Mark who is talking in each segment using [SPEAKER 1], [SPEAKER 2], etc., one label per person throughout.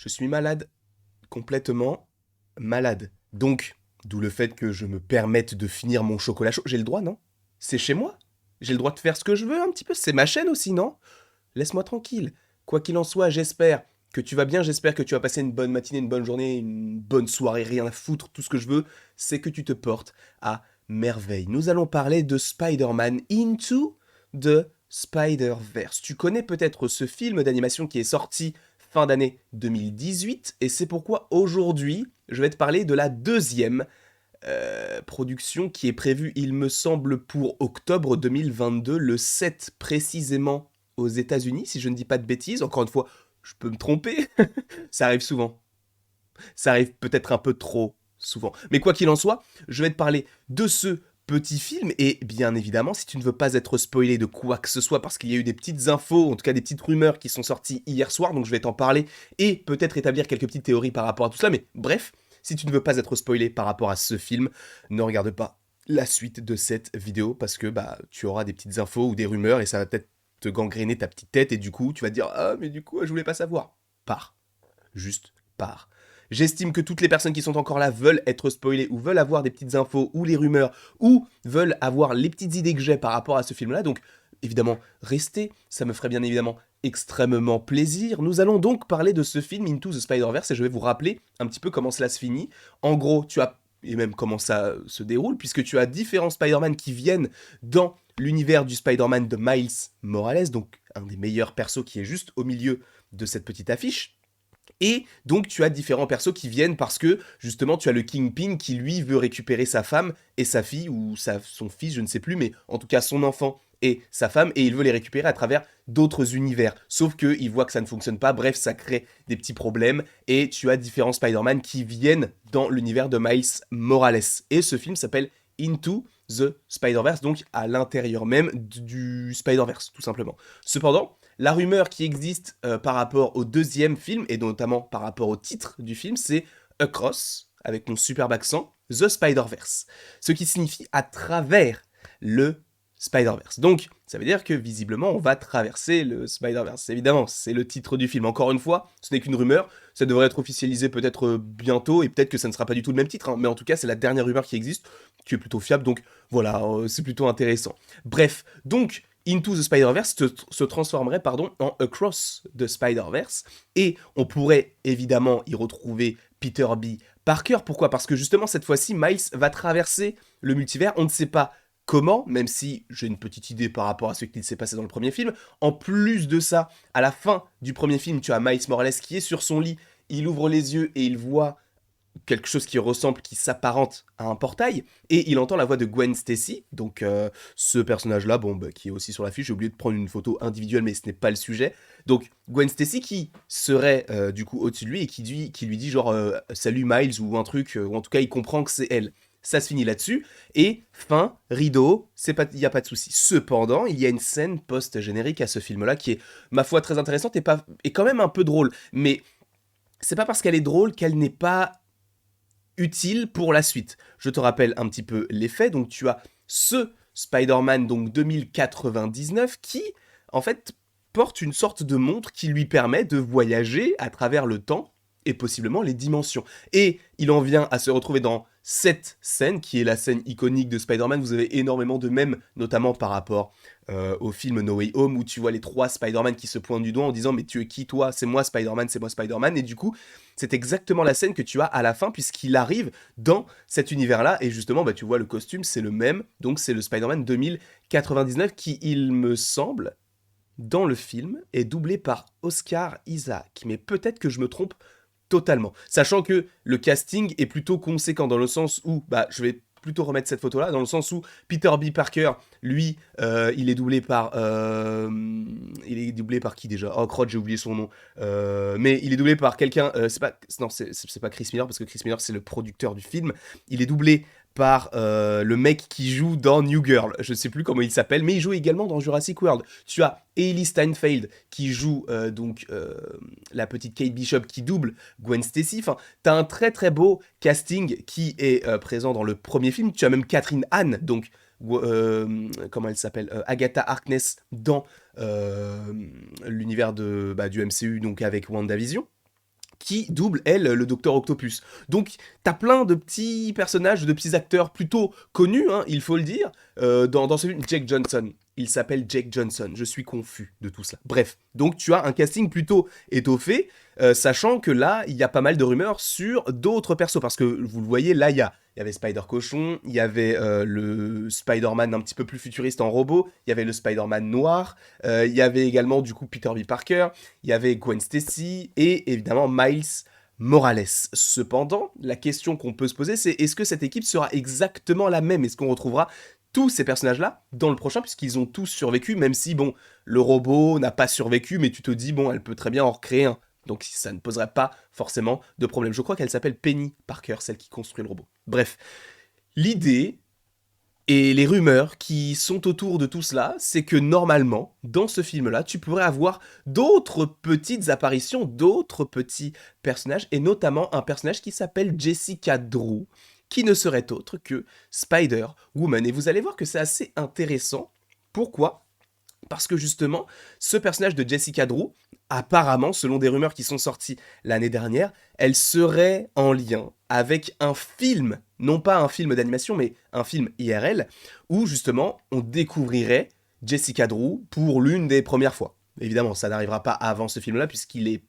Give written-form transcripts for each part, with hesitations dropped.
[SPEAKER 1] Je suis malade, complètement malade. Donc, d'où le fait que je me permette de finir mon chocolat chaud. J'ai le droit, non? C'est chez moi. J'ai le droit de faire ce que je veux un petit peu. C'est ma chaîne aussi, non? Laisse-moi tranquille. Quoi qu'il en soit, j'espère que tu vas bien. J'espère que tu vas passer une bonne matinée, une bonne journée, une bonne soirée, rien à foutre. Tout ce que je veux, c'est que tu te portes à merveille. Nous allons parler de Spider-Man Into the Spider-Verse. Tu connais peut-être ce film d'animation qui est sorti fin d'année 2018 et c'est pourquoi aujourd'hui, je vais te parler de la deuxième production qui est prévue, il me semble, pour octobre 2022, le 7 précisément aux États-Unis, si je ne dis pas de bêtises. Encore une fois, je peux me tromper, ça arrive souvent. Ça arrive peut-être un peu trop souvent. Mais quoi qu'il en soit, je vais te parler de ce petit film et bien évidemment, si tu ne veux pas être spoilé de quoi que ce soit, parce qu'il y a eu des petites infos, en tout cas des petites rumeurs qui sont sorties hier soir, donc je vais t'en parler et peut-être établir quelques petites théories par rapport à tout cela, mais bref, si tu ne veux pas être spoilé par rapport à ce film, ne regarde pas la suite de cette vidéo parce que bah tu auras des petites infos ou des rumeurs et ça va peut-être te gangréner ta petite tête et du coup tu vas te dire ah mais du coup je voulais pas savoir. Pars, juste pars. J'estime que toutes les personnes qui sont encore là veulent être spoilées ou veulent avoir des petites infos ou les rumeurs ou veulent avoir les petites idées que j'ai par rapport à ce film-là. Donc, évidemment, restez. Ça me ferait bien évidemment extrêmement plaisir. Nous allons donc parler de ce film Into the Spider-Verse et je vais vous rappeler un petit peu comment cela se finit. En gros, tu as et même comment ça se déroule, puisque tu as différents Spider-Man qui viennent dans l'univers du Spider-Man de Miles Morales, donc un des meilleurs persos qui est juste au milieu de cette petite affiche. Et donc tu as différents persos qui viennent parce que justement tu as le Kingpin qui lui veut récupérer sa femme et sa fille ou son fils, je ne sais plus, mais en tout cas son enfant et sa femme et il veut les récupérer à travers d'autres univers. Sauf qu'il voit que ça ne fonctionne pas, bref ça crée des petits problèmes et tu as différents Spider-Man qui viennent dans l'univers de Miles Morales. Et ce film s'appelle Into the Spider-Verse, donc à l'intérieur même du Spider-Verse tout simplement. Cependant, la rumeur qui existe par rapport au deuxième film, et notamment par rapport au titre du film, c'est Across, avec mon superbe accent, The Spider-Verse. Ce qui signifie à travers le Spider-Verse. Donc, ça veut dire que visiblement, on va traverser le Spider-Verse. Évidemment, c'est le titre du film. Encore une fois, ce n'est qu'une rumeur. Ça devrait être officialisé peut-être bientôt, et peut-être que ça ne sera pas du tout le même titre. Hein. Mais en tout cas, c'est la dernière rumeur qui existe, qui est plutôt fiable. Donc, voilà, c'est plutôt intéressant. Bref, donc, Into the Spider-Verse se transformerait en Across the Spider-Verse et on pourrait évidemment y retrouver Peter B. Parker. Pourquoi? Parce que justement cette fois-ci Miles va traverser le multivers, on ne sait pas comment, même si j'ai une petite idée par rapport à ce qu'il s'est passé dans le premier film. En plus de ça, à la fin du premier film, tu as Miles Morales qui est sur son lit, il ouvre les yeux et il voit quelque chose qui ressemble, qui s'apparente à un portail, et il entend la voix de Gwen Stacy, donc ce personnage-là, bon, bah, qui est aussi sur l'affiche, j'ai oublié de prendre une photo individuelle, mais ce n'est pas le sujet. Donc Gwen Stacy qui serait du coup au-dessus de lui et qui lui dit genre salut Miles ou un truc, ou en tout cas il comprend que c'est elle. Ça se finit là-dessus, et fin, rideau, il n'y a pas de souci. Cependant, il y a une scène post-générique à ce film-là qui est, ma foi, très intéressante et quand même un peu drôle, mais c'est pas parce qu'elle est drôle qu'elle n'est pas utile pour la suite. Je te rappelle un petit peu les faits. Donc tu as ce Spider-Man donc 2099 qui en fait porte une sorte de montre qui lui permet de voyager à travers le temps et possiblement les dimensions. Et il en vient à se retrouver dans cette scène qui est la scène iconique de Spider-Man. Vous avez énormément de mèmes, notamment par rapport au film No Way Home où tu vois les trois Spider-Man qui se pointent du doigt en disant mais tu es qui toi? C'est moi Spider-Man, c'est moi Spider-Man. Et du coup c'est exactement la scène que tu as à la fin puisqu'il arrive dans cet univers-là et justement bah, tu vois le costume c'est le même, donc c'est le Spider-Man 2099 qui il me semble dans le film est doublé par Oscar Isaac, mais peut-être que je me trompe totalement. Sachant que le casting est plutôt conséquent dans le sens où, bah, je vais plutôt remettre cette photo-là, dans le sens où Peter B. Parker, lui, il est doublé par qui déjà? Oh, crotte, j'ai oublié son nom. Mais il est doublé par quelqu'un, non, c'est pas Chris Miller, parce que Chris Miller, c'est le producteur du film. Il est doublé par le mec qui joue dans New Girl, je sais plus comment il s'appelle, mais il joue également dans Jurassic World. Tu as Hailey Steinfeld qui joue la petite Kate Bishop qui double Gwen Stacy. Enfin, t'as un très très beau casting qui est présent dans le premier film. Tu as même Catherine Hahn, donc comment elle s'appelle, Agatha Harkness dans l'univers du MCU, donc avec WandaVision. qui double, elle, le Docteur Octopus. Donc, t'as plein de petits personnages, de petits acteurs plutôt connus, hein, il faut le dire, dans ce film. Jake Johnson. Il s'appelle Jake Johnson. Je suis confus de tout cela. Bref, donc tu as un casting plutôt étoffé, sachant que là, il y a pas mal de rumeurs sur d'autres persos. Parce que, vous le voyez, là, il y avait Spider-Cochon, il y avait le Spider-Man un petit peu plus futuriste en robot, il y avait le Spider-Man noir, il y avait également, du coup, Peter B. Parker, il y avait Gwen Stacy, et évidemment Miles Morales. Cependant, la question qu'on peut se poser, c'est est-ce que cette équipe sera exactement la même? Est-ce qu'on retrouvera tous ces personnages-là dans le prochain, puisqu'ils ont tous survécu, même si, bon, le robot n'a pas survécu, mais tu te dis, bon, elle peut très bien en recréer un. Donc ça ne poserait pas forcément de problème. Je crois qu'elle s'appelle Penny Parker, celle qui construit le robot. Bref, l'idée et les rumeurs qui sont autour de tout cela, c'est que normalement, dans ce film-là, tu pourrais avoir d'autres petites apparitions, d'autres petits personnages, et notamment un personnage qui s'appelle Jessica Drew, qui ne serait autre que Spider-Woman. Et vous allez voir que c'est assez intéressant. Pourquoi ? Parce que justement, ce personnage de Jessica Drew, apparemment, selon des rumeurs qui sont sorties l'année dernière, elle serait en lien avec un film, non pas un film d'animation, mais un film IRL, où justement, on découvrirait Jessica Drew pour l'une des premières fois. Évidemment, ça n'arrivera pas avant ce film-là, puisqu'il est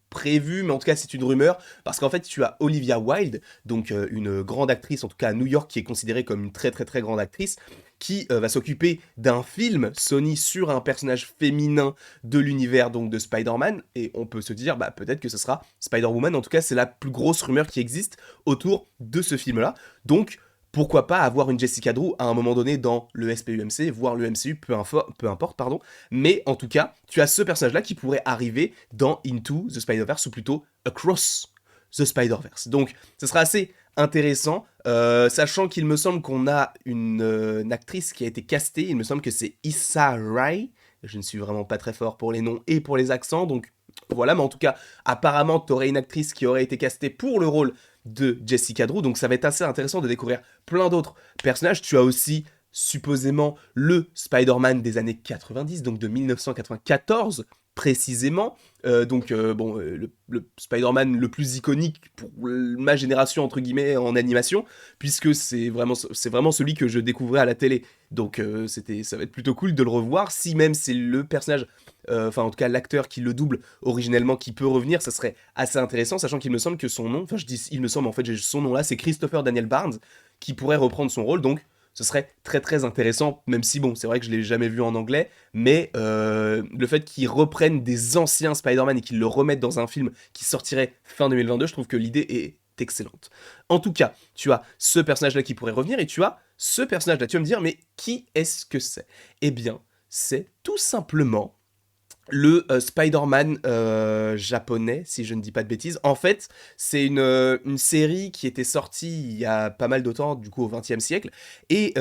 [SPEAKER 1] prévu, mais en tout cas c'est une rumeur, parce qu'en fait tu as Olivia Wilde, donc une grande actrice, en tout cas à New York, qui est considérée comme une très très très grande actrice, qui va s'occuper d'un film Sony sur un personnage féminin de l'univers donc de Spider-Man, et on peut se dire, bah peut-être que ce sera Spider-Woman, en tout cas c'est la plus grosse rumeur qui existe autour de ce film-là, donc pourquoi pas avoir une Jessica Drew à un moment donné dans le SPUMC, voire le MCU, peu importe, pardon. Mais en tout cas, tu as ce personnage-là qui pourrait arriver dans Into the Spider-Verse, ou plutôt Across the Spider-Verse. Donc, ce sera assez intéressant, sachant qu'il me semble qu'on a une actrice qui a été castée, il me semble que c'est Issa Rae. Je ne suis vraiment pas très fort pour les noms et pour les accents, donc voilà, mais en tout cas, apparemment, tu aurais une actrice qui aurait été castée pour le rôle de Jessica Drew, donc ça va être assez intéressant de découvrir plein d'autres personnages. Tu as aussi supposément le Spider-Man des années 90, donc de 1994 précisément, le Spider-Man le plus iconique pour ma génération entre guillemets en animation, puisque c'est vraiment celui que je découvrais à la télé, donc ça va être plutôt cool de le revoir, si même c'est le personnage, en tout cas l'acteur qui le double originellement qui peut revenir, ça serait assez intéressant, sachant qu'il me semble que son nom, je dis il me semble, en fait j'ai son nom là, c'est Christopher Daniel Barnes, qui pourrait reprendre son rôle, donc ce serait très très intéressant, même si bon, c'est vrai que je l'ai jamais vu en anglais, mais le fait qu'ils reprennent des anciens Spider-Man et qu'ils le remettent dans un film qui sortirait fin 2022, je trouve que l'idée est excellente. En tout cas, tu as ce personnage-là qui pourrait revenir, et tu as ce personnage-là. Tu vas me dire, mais qui est-ce que c'est ? Eh bien, c'est tout simplement le Spider-Man japonais, si je ne dis pas de bêtises. En fait, c'est une série qui était sortie il y a pas mal de temps, du coup au XXe siècle. Et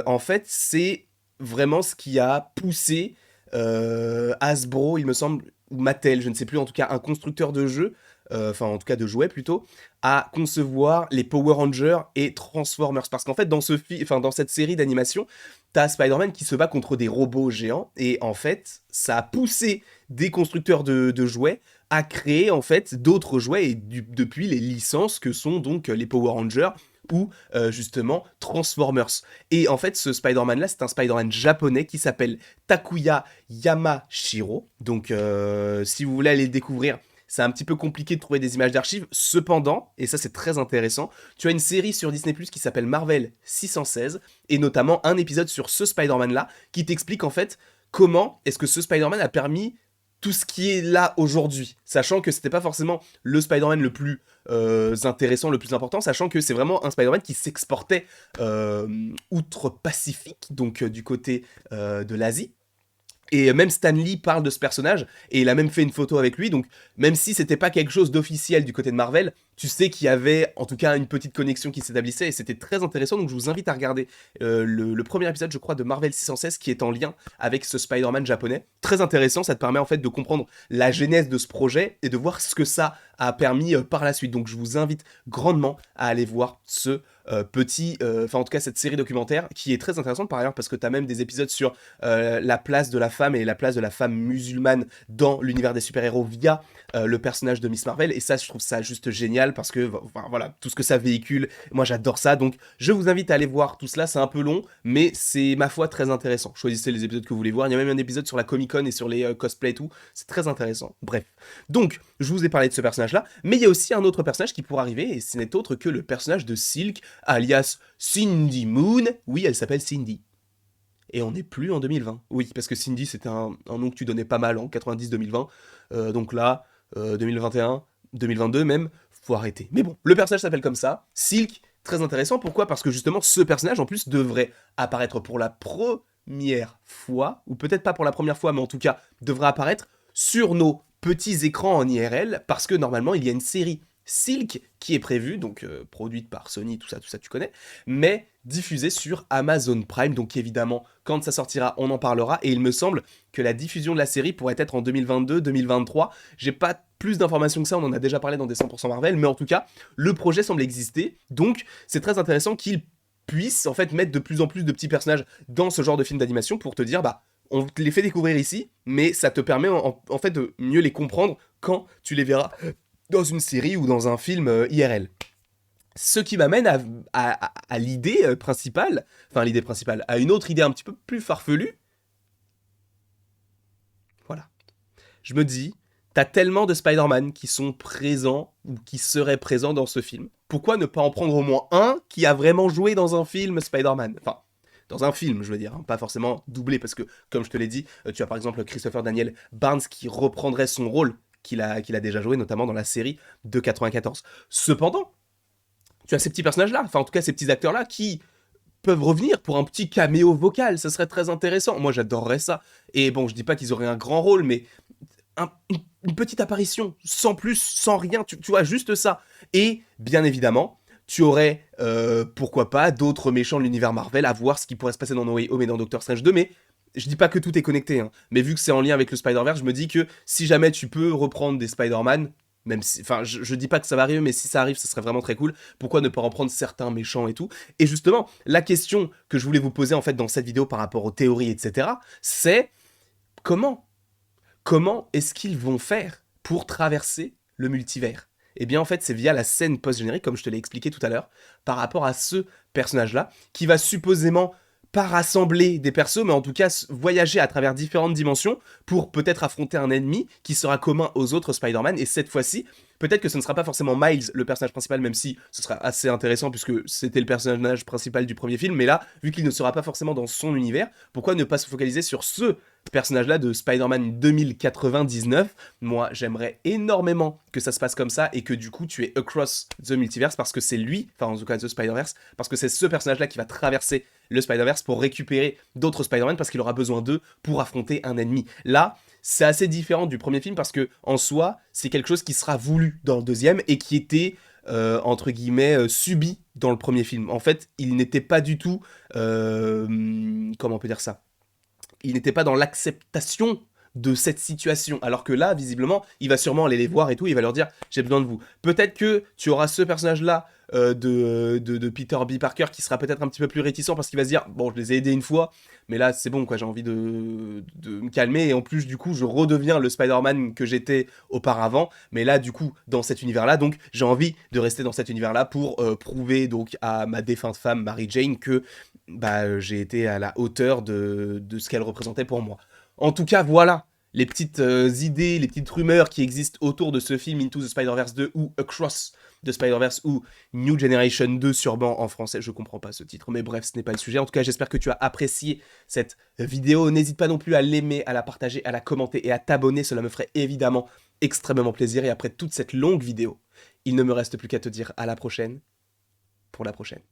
[SPEAKER 1] en fait, c'est vraiment ce qui a poussé Hasbro, il me semble, ou Mattel, je ne sais plus, en tout cas un constructeur de jeux, en tout cas de jouets plutôt, à concevoir les Power Rangers et Transformers. Parce qu'en fait, dans cette série d'animation, t'as Spider-Man qui se bat contre des robots géants, et en fait, ça a poussé des constructeurs de jouets à créer en fait d'autres jouets, et depuis les licences que sont donc les Power Rangers ou justement Transformers. Et en fait, ce Spider-Man là, c'est un Spider-Man japonais qui s'appelle Takuya Yamashiro. Donc si vous voulez aller le découvrir, c'est un petit peu compliqué de trouver des images d'archives. Cependant, et ça c'est très intéressant, tu as une série sur Disney+ qui s'appelle Marvel 616, et notamment un épisode sur ce Spider-Man là, qui t'explique en fait comment est-ce que ce Spider-Man a permis tout ce qui est là aujourd'hui, sachant que c'était pas forcément le Spider-Man le plus intéressant, le plus important, sachant que c'est vraiment un Spider-Man qui s'exportait outre-Pacifique, donc du côté de l'Asie. Et même Stan Lee parle de ce personnage, et il a même fait une photo avec lui, donc même si c'était pas quelque chose d'officiel du côté de Marvel, tu sais qu'il y avait en tout cas une petite connexion qui s'établissait et c'était très intéressant. Donc je vous invite à regarder le premier épisode, je crois, de Marvel 616 qui est en lien avec ce Spider-Man japonais. Très intéressant, ça te permet en fait de comprendre la genèse de ce projet et de voir ce que ça a permis par la suite. Donc je vous invite grandement à aller voir ce en tout cas cette série documentaire qui est très intéressante par ailleurs parce que tu as même des épisodes sur la place de la femme et la place de la femme musulmane dans l'univers des super-héros via le personnage de Miss Marvel, et ça je trouve ça juste génial parce que voilà, tout ce que ça véhicule, moi j'adore ça, donc je vous invite à aller voir tout cela. C'est un peu long mais c'est ma foi très intéressant. Choisissez les épisodes que vous voulez voir, il y a même un épisode sur la Comic Con et sur les cosplays et tout, c'est très intéressant. Bref, donc je vous ai parlé de ce personnage là, mais il y a aussi un autre personnage qui pourrait arriver et ce n'est autre que le personnage de Silk alias Cindy Moon. Oui, elle s'appelle Cindy. Et on n'est plus en 2020. Oui, parce que Cindy, c'était un nom que tu donnais pas mal en 90-2020. Donc là, 2021, 2022 même, faut arrêter. Mais bon, le personnage s'appelle comme ça. Silk, très intéressant. Pourquoi? Parce que justement, ce personnage, en plus, devrait apparaître pour la première fois, ou peut-être pas pour la première fois, mais en tout cas, devrait apparaître sur nos petits écrans en IRL, parce que normalement, il y a une série Silk qui est prévue, donc produite par Sony, tout ça tu connais, mais diffusée sur Amazon Prime, donc évidemment, quand ça sortira, on en parlera, et il me semble que la diffusion de la série pourrait être en 2022-2023, j'ai pas plus d'informations que ça, on en a déjà parlé dans des 100% Marvel, mais en tout cas, le projet semble exister, donc c'est très intéressant qu'il puisse en fait mettre de plus en plus de petits personnages dans ce genre de film d'animation pour te dire, bah, on te les fait découvrir ici, mais ça te permet en fait de mieux les comprendre quand tu les verras dans une série ou dans un film IRL. Ce qui m'amène à l'idée principale, à une autre idée un petit peu plus farfelue. Voilà. Je me dis, t'as tellement de Spider-Man qui sont présents ou qui seraient présents dans ce film. Pourquoi ne pas en prendre au moins un qui a vraiment joué dans un film Spider-Man? Enfin, dans un film, je veux dire, hein, pas forcément doublé, parce que, comme je te l'ai dit, tu as par exemple Christopher Daniel Barnes qui reprendrait son rôle qu'il a déjà joué, notamment dans la série de 94. Cependant, tu as ces petits personnages-là, enfin en tout cas ces petits acteurs-là, qui peuvent revenir pour un petit caméo vocal, ça serait très intéressant. Moi j'adorerais ça. Et bon, je dis pas qu'ils auraient un grand rôle, mais une petite apparition, sans plus, sans rien, tu vois, juste ça. Et bien évidemment, tu aurais, pourquoi pas, d'autres méchants de l'univers Marvel, à voir ce qui pourrait se passer dans No Way Home et dans Doctor Strange 2, mais je dis pas que tout est connecté, hein. Mais vu que c'est en lien avec le Spider-Verse, je me dis que si jamais tu peux reprendre des Spider-Man, même si, enfin, je dis pas que ça va arriver, mais si ça arrive, ça serait vraiment très cool. Pourquoi ne pas reprendre certains méchants et tout? Et justement, la question que je voulais vous poser en fait dans cette vidéo par rapport aux théories, etc., c'est comment est-ce qu'ils vont faire pour traverser le multivers? Eh bien en fait c'est via la scène post-générique, comme je te l'ai expliqué tout à l'heure, par rapport à ce personnage-là, qui va supposément pas rassembler des persos, mais en tout cas voyager à travers différentes dimensions pour peut-être affronter un ennemi qui sera commun aux autres Spider-Man, et cette fois-ci, peut-être que ce ne sera pas forcément Miles, le personnage principal, même si ce sera assez intéressant puisque c'était le personnage principal du premier film, mais là, vu qu'il ne sera pas forcément dans son univers, pourquoi ne pas se focaliser sur ce personnage-là de Spider-Man 2099? Moi, j'aimerais énormément que ça se passe comme ça et que du coup, tu es across the multiverse parce que c'est lui, enfin en tout cas The Spider-Verse, parce que c'est ce personnage-là qui va traverser le Spider-Verse pour récupérer d'autres Spider-Man parce qu'il aura besoin d'eux pour affronter un ennemi. Là, c'est assez différent du premier film parce que en soi, c'est quelque chose qui sera voulu dans le deuxième et qui était entre guillemets subi dans le premier film. En fait, il n'était pas du tout comment on peut dire ça, il n'était pas dans l'acceptation de cette situation, alors que là, visiblement, il va sûrement aller les voir et tout, il va leur dire « j'ai besoin de vous ». Peut-être que tu auras ce personnage-là de Peter B. Parker qui sera peut-être un petit peu plus réticent parce qu'il va se dire « bon, je les ai aidés une fois, mais là, c'est bon, quoi, j'ai envie de me calmer, et en plus, du coup, je redeviens le Spider-Man que j'étais auparavant, mais là, du coup, dans cet univers-là, donc, j'ai envie de rester dans cet univers-là pour prouver, donc, à ma défunte femme, Mary Jane, que bah, j'ai été à la hauteur de ce qu'elle représentait pour moi. En tout cas, voilà les petites idées, les petites rumeurs qui existent autour de ce film Into the Spider-Verse 2 ou Across the Spider-Verse ou New Generation 2 sûrement en français. Je comprends pas ce titre, mais bref, ce n'est pas le sujet. En tout cas, j'espère que tu as apprécié cette vidéo. N'hésite pas non plus à l'aimer, à la partager, à la commenter et à t'abonner. Cela me ferait évidemment extrêmement plaisir. Et après toute cette longue vidéo, il ne me reste plus qu'à te dire à la prochaine pour la prochaine.